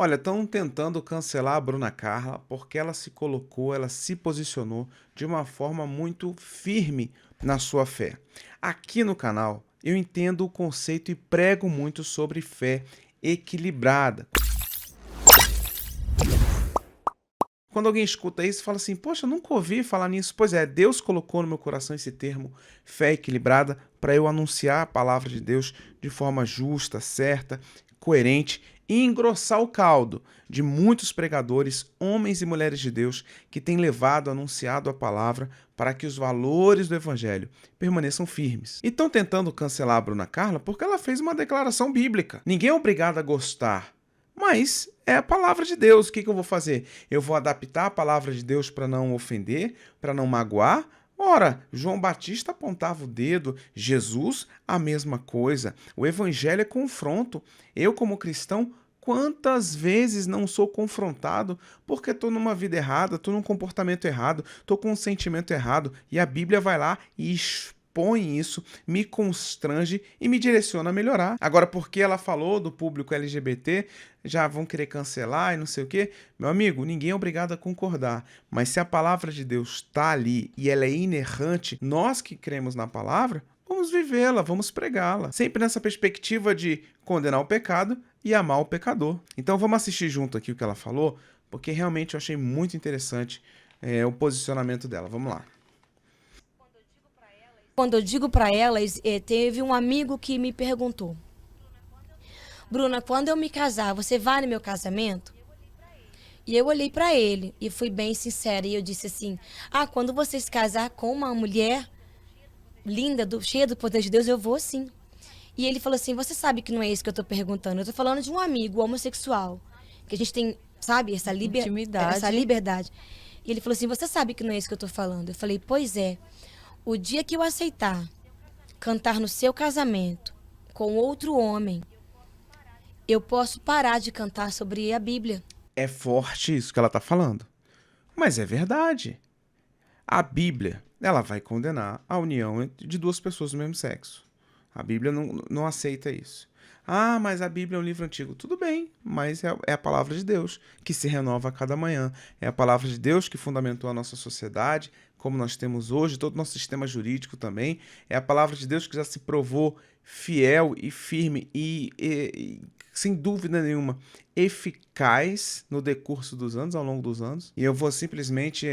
Olha, estão tentando cancelar a Bruna Carla porque ela se colocou, ela se posicionou de uma forma muito firme na sua fé. Aqui no canal, eu entendo o conceito e prego muito sobre fé equilibrada. Quando alguém escuta isso, fala assim: poxa, eu nunca ouvi falar nisso. Pois é, Deus colocou no meu coração esse termo, fé equilibrada, para eu anunciar a palavra de Deus de forma justa, certa, coerente e engrossar o caldo de muitos pregadores, homens e mulheres de Deus, que têm levado, anunciado a palavra para que os valores do evangelho permaneçam firmes. E estão tentando cancelar a Bruna Carla porque ela fez uma declaração bíblica. Ninguém é obrigado a gostar, mas é a palavra de Deus. O que eu vou fazer? Eu vou adaptar a palavra de Deus para não ofender, para não magoar? Ora, João Batista apontava o dedo, Jesus, a mesma coisa. O evangelho é confronto. Eu, como cristão, quantas vezes não sou confrontado porque estou numa vida errada, estou num comportamento errado, estou com um sentimento errado, e a Bíblia vai lá e expõe isso, me constrange e me direciona a melhorar. Agora, porque ela falou do público LGBT, já vão querer cancelar e não sei o quê. Meu amigo, ninguém é obrigado a concordar, mas se a palavra de Deus está ali e ela é inerrante, nós que cremos na palavra, vamos vivê-la, vamos pregá-la. Sempre nessa perspectiva de condenar o pecado e amar o pecador. Então vamos assistir junto aqui o que ela falou, porque realmente eu achei muito interessante o posicionamento dela. Vamos lá. Quando eu digo para elas, teve um amigo que me perguntou: Bruna, quando eu me casar, você vai no meu casamento? E eu olhei para ele e fui bem sincera e eu disse assim: quando você se casar com uma mulher linda, cheia do poder de Deus, eu vou sim. E ele falou assim: você sabe que não é isso que eu tô perguntando, eu tô falando de um amigo homossexual, que a gente tem, sabe, essa liberdade. E ele falou assim: você sabe que não é isso que eu tô falando. Eu falei: pois é. O dia que eu aceitar cantar no seu casamento com outro homem, eu posso parar de cantar sobre a Bíblia. É forte isso que ela está falando, mas é verdade. A Bíblia, ela vai condenar a união de duas pessoas do mesmo sexo. A Bíblia não aceita isso. Mas a Bíblia é um livro antigo. Tudo bem, mas é a palavra de Deus que se renova a cada manhã. É a palavra de Deus que fundamentou a nossa sociedade, como nós temos hoje, todo o nosso sistema jurídico também. É a palavra de Deus que já se provou fiel e firme e sem dúvida nenhuma, eficaz no decurso dos anos, ao longo dos anos. E eu vou simplesmente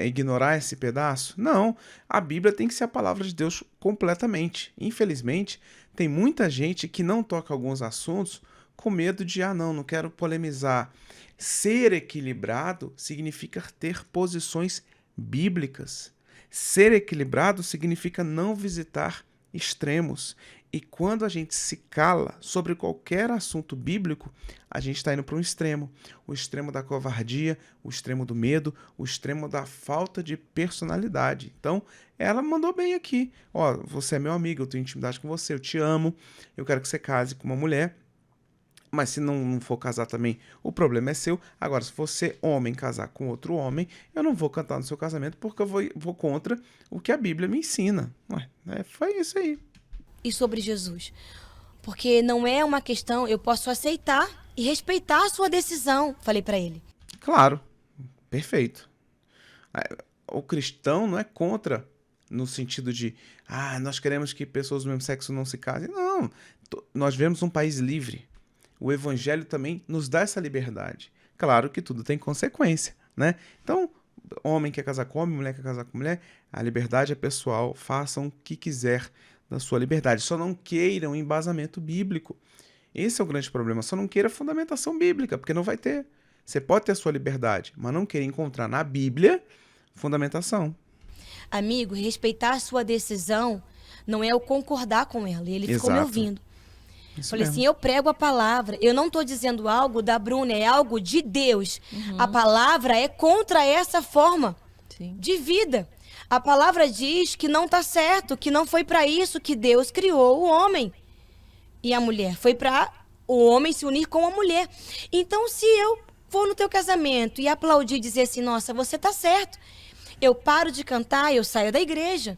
ignorar esse pedaço? Não, a Bíblia tem que ser a palavra de Deus completamente. Infelizmente, tem muita gente que não toca alguns assuntos com medo de, não quero polemizar. Ser equilibrado significa ter posições bíblicas. Ser equilibrado significa não visitar extremos. E quando a gente se cala sobre qualquer assunto bíblico, a gente está indo para um extremo. O extremo da covardia, o extremo do medo, o extremo da falta de personalidade. Então, ela mandou bem aqui. Você é meu amigo, eu tenho intimidade com você, eu te amo, eu quero que você case com uma mulher. Mas se não for casar também, o problema é seu. Agora, se você, homem, casar com outro homem, eu não vou cantar no seu casamento porque eu vou contra o que a Bíblia me ensina. Foi isso aí. E sobre Jesus. Porque não é uma questão, eu posso aceitar e respeitar a sua decisão, falei para ele. Claro, perfeito. O cristão não é contra no sentido de, nós queremos que pessoas do mesmo sexo não se casem. Não, nós vivemos um país livre. O evangelho também nos dá essa liberdade. Claro que tudo tem consequência, né? Então, homem quer casar com homem, mulher quer casar com mulher, a liberdade é pessoal, façam o que quiser da sua liberdade. Só não queiram embasamento bíblico. Esse é o grande problema. Só não queira fundamentação bíblica, porque não vai ter. Você pode ter a sua liberdade, mas não querer encontrar na Bíblia fundamentação. Amigo, respeitar a sua decisão não é eu concordar com ela. E ele ficou me ouvindo. Isso falei mesmo. assim, eu prego a palavra. Eu não estou dizendo algo da Bruna, é algo de Deus. A palavra é contra essa forma de vida. A palavra diz que não está certo, que não foi para isso que Deus criou o homem e a mulher. Foi para o homem se unir com a mulher. Então, se eu for no teu casamento e aplaudir e dizer assim, nossa, você está certo, eu paro de cantar, eu saio da igreja.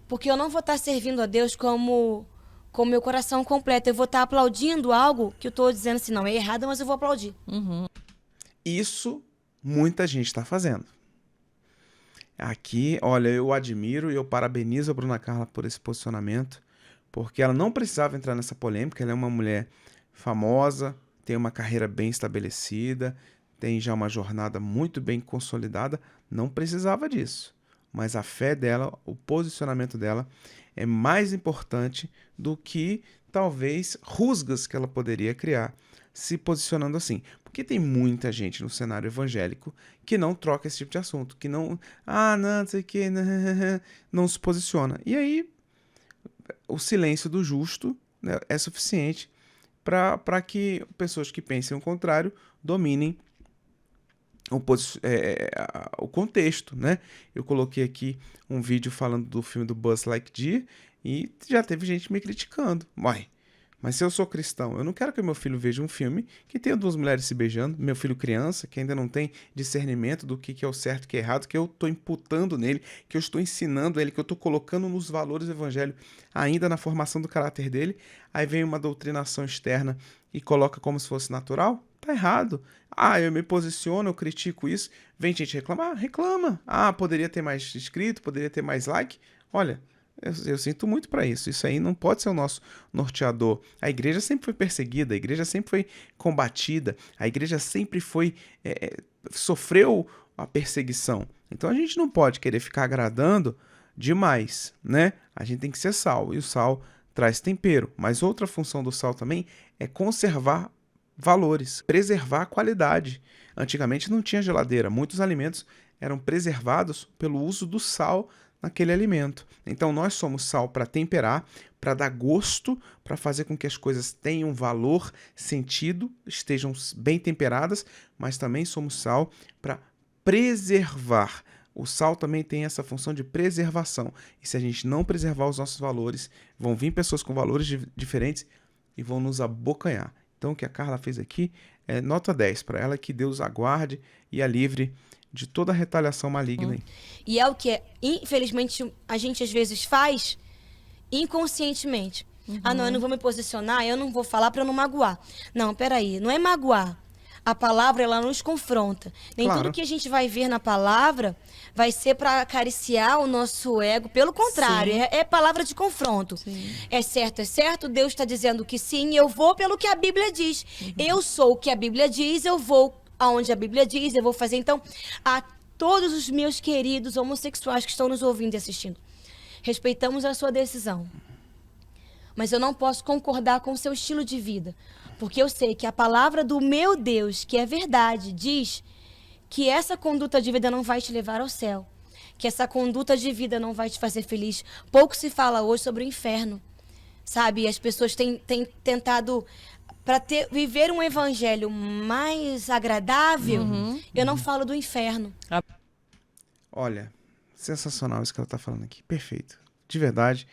Porque eu não vou estar servindo a Deus como com o meu coração completo. Eu vou estar aplaudindo algo que eu estou dizendo assim, não, é errado, mas eu vou aplaudir. Isso muita gente está fazendo. Aqui, olha, eu admiro e eu parabenizo a Bruna Carla por esse posicionamento, porque ela não precisava entrar nessa polêmica. Ela é uma mulher famosa, tem uma carreira bem estabelecida, tem já uma jornada muito bem consolidada, não precisava disso. Mas a fé dela, o posicionamento dela é mais importante do que talvez rusgas que ela poderia criar se posicionando assim. Porque tem muita gente no cenário evangélico que não troca esse tipo de assunto, que não, não sei o que, não se posiciona. E aí o silêncio do justo, né, é suficiente para que pessoas que pensem o contrário dominem o contexto, né? Eu coloquei aqui um vídeo falando do filme do Buzz Lightyear e já teve gente me criticando. Mas se eu sou cristão, eu não quero que meu filho veja um filme que tenha duas mulheres se beijando, meu filho criança, que ainda não tem discernimento do que é o certo e o que é errado, que eu estou imputando nele, que eu estou ensinando ele, que eu estou colocando nos valores do evangelho, ainda na formação do caráter dele. Aí vem uma doutrinação externa e coloca como se fosse natural. Tá errado. Eu me posiciono, eu critico isso. Vem gente reclamar? Reclama. Poderia ter mais inscrito, poderia ter mais like. Olha, eu sinto muito para isso. Isso aí não pode ser o nosso norteador. A igreja sempre foi perseguida, a igreja sempre foi combatida, a igreja sempre foi sofreu a perseguição. Então a gente não pode querer ficar agradando demais, né? A gente tem que ser sal, e o sal traz tempero. Mas outra função do sal também é conservar valores, preservar a qualidade. Antigamente não tinha geladeira, muitos alimentos eram preservados pelo uso do sal naquele alimento. Então nós somos sal para temperar, para dar gosto, para fazer com que as coisas tenham valor, sentido, estejam bem temperadas, mas também somos sal para preservar. O sal também tem essa função de preservação. E se a gente não preservar os nossos valores, vão vir pessoas com valores diferentes e vão nos abocanhar. Então o que a Carla fez aqui é nota 10 para ela, que Deus a guarde e a livre de toda a retaliação maligna. E é o que, infelizmente, a gente às vezes faz inconscientemente. Não, eu não vou me posicionar, eu não vou falar para eu não magoar. Não, peraí, não é magoar. A palavra, ela nos confronta. Nem Claro. tudo que a gente vai ver na palavra vai ser para acariciar o nosso ego. Pelo contrário, é palavra de confronto. Sim. É certo, Deus está dizendo que sim, eu vou pelo que a Bíblia diz. Eu sou o que a Bíblia diz, eu vou aonde a Bíblia diz, eu vou fazer. Então, a todos os meus queridos homossexuais que estão nos ouvindo e assistindo, respeitamos a sua decisão. Mas eu não posso concordar com o seu estilo de vida. Porque eu sei que a palavra do meu Deus, que é verdade, diz que essa conduta de vida não vai te levar ao céu. Que essa conduta de vida não vai te fazer feliz. Pouco se fala hoje sobre o inferno. Sabe? E as pessoas têm tentado, para viver um evangelho mais agradável, eu não falo do inferno. Olha, sensacional isso que ela está falando aqui. Perfeito. De verdade.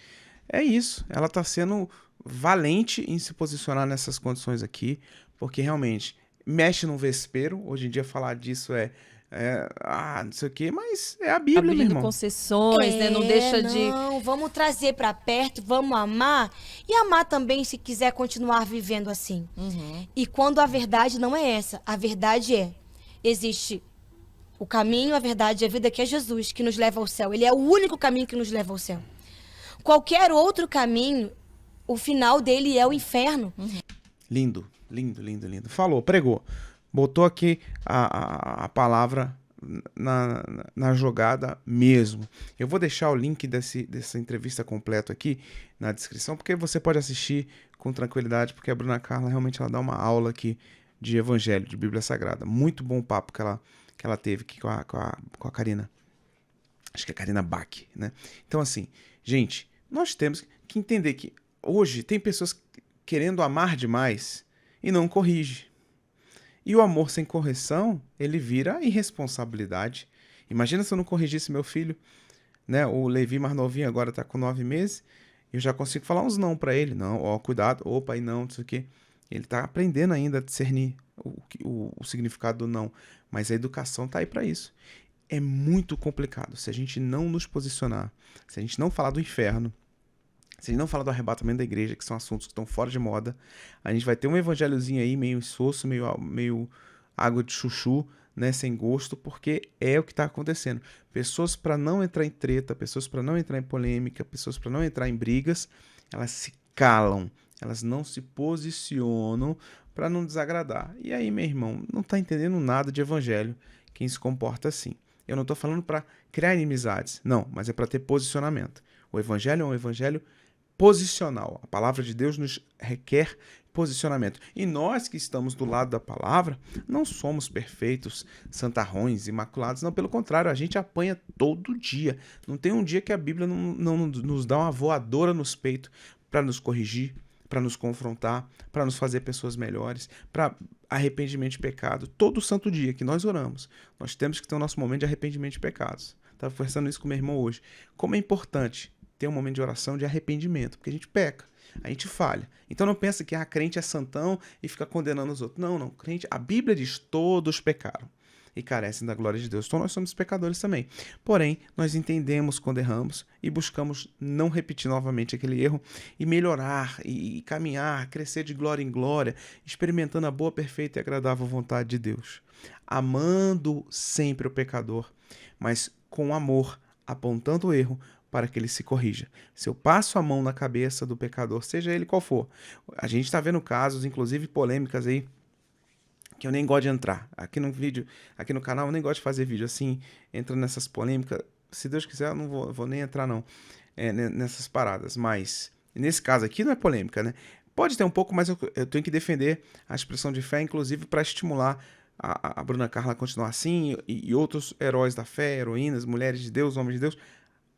É isso. Ela está sendo valente em se posicionar nessas condições aqui, porque realmente mexe no vespeiro. Hoje em dia falar disso não sei o quê, mas é a Bíblia, meu Abrindo irmão. concessões, né? Não deixa de... Não, vamos trazer para perto, vamos amar. E amar também se quiser continuar vivendo assim. E quando a verdade não é essa, a verdade existe o caminho, a verdade e a vida, que é Jesus, que nos leva ao céu. Ele é o único caminho que nos leva ao céu. Qualquer outro caminho, o final dele é o inferno. Lindo, lindo, lindo, lindo. Falou, pregou. Botou aqui a palavra na jogada mesmo. Eu vou deixar o link dessa entrevista completo aqui na descrição, porque você pode assistir com tranquilidade, porque a Bruna Carla realmente ela dá uma aula aqui de evangelho, de Bíblia Sagrada. Muito bom papo que ela teve aqui com a Karina. Acho que é a Karina Bach, né? Então, assim, gente, nós temos que entender que hoje tem pessoas querendo amar demais e não corrige. E o amor sem correção, ele vira irresponsabilidade. Imagina se eu não corrigisse meu filho, né? O Levi mais novinho agora tá com 9 meses, eu já consigo falar uns não para ele. Não, cuidado, opa, e não sei o quê. Ele tá aprendendo ainda a discernir o significado do não. Mas a educação tá aí para isso. É muito complicado se a gente não nos posicionar, se a gente não falar do inferno, Se a gente não fala do arrebatamento da igreja, que são assuntos que estão fora de moda, a gente vai ter um evangelhozinho aí, meio insosso, meio água de chuchu, né, sem gosto, porque é o que está acontecendo. Pessoas para não entrar em treta, pessoas para não entrar em polêmica, pessoas para não entrar em brigas, elas se calam, elas não se posicionam para não desagradar. E aí, meu irmão, não está entendendo nada de evangelho quem se comporta assim. Eu não estou falando para criar inimizades, não, mas é para ter posicionamento. O evangelho é um evangelho posicional. A palavra de Deus nos requer posicionamento. E nós que estamos do lado da palavra, não somos perfeitos, santarrões, imaculados. Não, pelo contrário, a gente apanha todo dia. Não tem um dia que a Bíblia não nos dá uma voadora nos peitos para nos corrigir, para nos confrontar, para nos fazer pessoas melhores, para arrependimento de pecado. Todo santo dia que nós oramos, nós temos que ter o nosso momento de arrependimento de pecados. Estava conversando isso com meu irmão hoje. Como é importante ter um momento de oração de arrependimento, porque a gente peca, a gente falha. Então não pensa que a crente é santão e fica condenando os outros. Não, crente, a Bíblia diz: todos pecaram e carecem da glória de Deus. Então nós somos pecadores também. Porém, nós entendemos quando erramos e buscamos não repetir novamente aquele erro e melhorar e caminhar, crescer de glória em glória, experimentando a boa, perfeita e agradável vontade de Deus. Amando sempre o pecador, mas com amor, apontando o erro para que ele se corrija. Se eu passo a mão na cabeça do pecador, seja ele qual for, a gente está vendo casos, inclusive polêmicas aí, que eu nem gosto de entrar. Aqui no canal eu nem gosto de fazer vídeo assim, entrando nessas polêmicas. Se Deus quiser, eu não vou nem entrar não, nessas paradas. Mas, nesse caso aqui não é polêmica, né? Pode ter um pouco, mas eu tenho que defender a expressão de fé, inclusive para estimular a Bruna Carla a continuar assim, e outros heróis da fé, heroínas, mulheres de Deus, homens de Deus,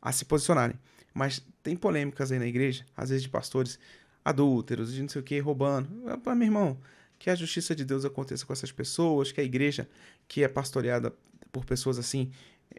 a se posicionarem. Mas tem polêmicas aí na igreja, às vezes de pastores adúlteros, de não sei o que, roubando. Meu irmão, que a justiça de Deus aconteça com essas pessoas, que a igreja que é pastoreada por pessoas assim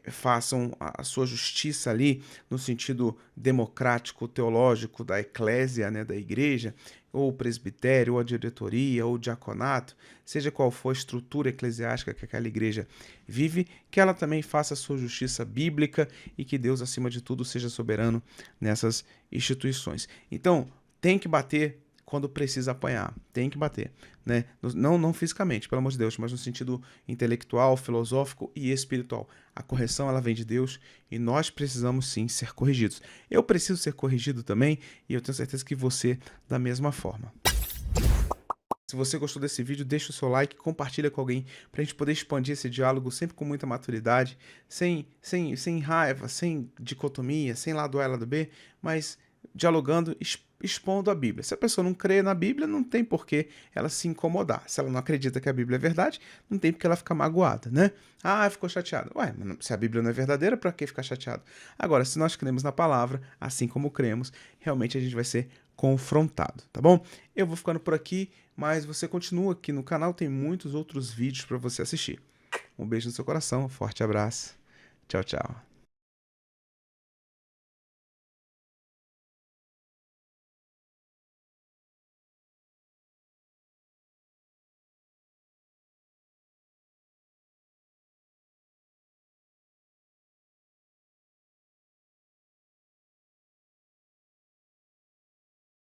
façam a sua justiça ali no sentido democrático, teológico da eclésia, né, da igreja, ou o presbitério, ou a diretoria, ou o diaconato, seja qual for a estrutura eclesiástica que aquela igreja vive, que ela também faça a sua justiça bíblica e que Deus, acima de tudo, seja soberano nessas instituições. Então, tem que bater quando precisa apanhar, tem que bater, né? Não fisicamente, pelo amor de Deus, mas no sentido intelectual, filosófico e espiritual. A correção, ela vem de Deus e nós precisamos sim ser corrigidos. Eu preciso ser corrigido também e eu tenho certeza que você da mesma forma. Se você gostou desse vídeo, deixa o seu like, compartilha com alguém para a gente poder expandir esse diálogo sempre com muita maturidade, sem raiva, sem dicotomia, sem lado A e lado B, mas dialogando, expondo a Bíblia. Se a pessoa não crê na Bíblia, não tem por que ela se incomodar. Se ela não acredita que a Bíblia é verdade, não tem por que ela ficar magoada, né? Ah, ficou chateada. Ué, se a Bíblia não é verdadeira, para que ficar chateado? Agora, se nós cremos na palavra, assim como cremos, realmente a gente vai ser confrontado, tá bom? Eu vou ficando por aqui, mas você continua aqui no canal, tem muitos outros vídeos para você assistir. Um beijo no seu coração, um forte abraço. Tchau, tchau.